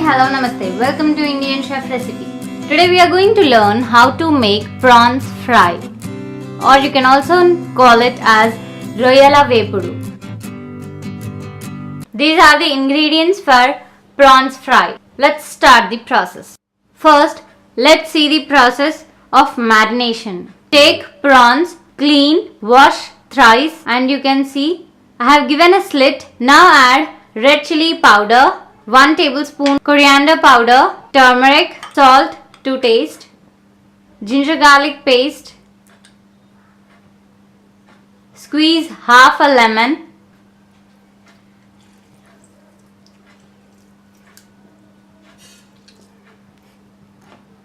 hello, namaste. Welcome to Indian Chef Recipe. Today we are going to learn how to make prawns fry, or you can also call it as Royyala Vepudu. These are the ingredients for prawns fry. Let's start the process. First, let's see the process of marination. Take prawns, clean, wash thrice, and you can see I have given a slit. Now add red chili powder, 1 tablespoon coriander powder, turmeric, salt to taste, ginger garlic paste, squeeze half a lemon,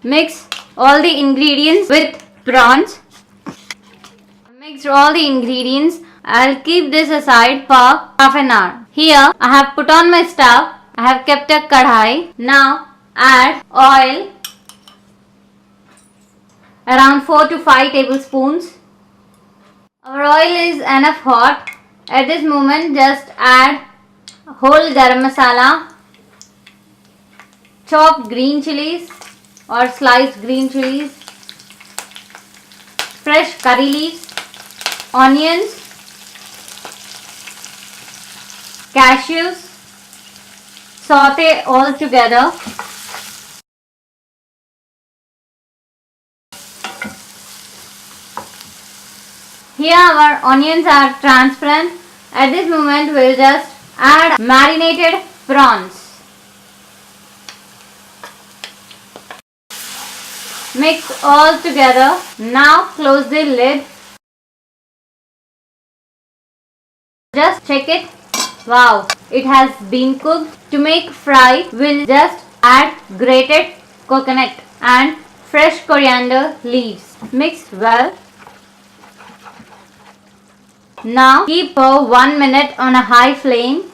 mix all the ingredients with prawns. Mix all the ingredients. I'll keep this aside for half an hour. Here I have put on my stove. I have kept a kadhai. Now add oil around 4 to 5 tablespoons. Our oil is enough hot. At this moment just add whole garam masala, chopped green chilies or sliced green chilies, fresh curry leaves, onions, cashews. Saute all together. Here our onions are transparent. At this moment we will just add marinated prawns. Mix all together. Now close the lid. Just check it. Wow, it has been cooked. To make fry, we'll just add grated coconut and fresh coriander leaves. Mix well. Now keep for 1 minute on a high flame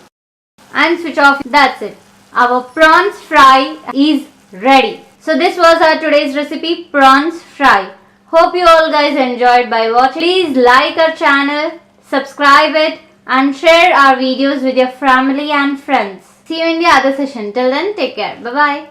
and switch off. That's it. Our prawns fry is ready. So this was our today's recipe, prawns fry. Hope you all guys enjoyed by watching. Please like our channel, subscribe it, and share our videos with your family and friends. See you in the other session. Till then, take care. Bye-bye.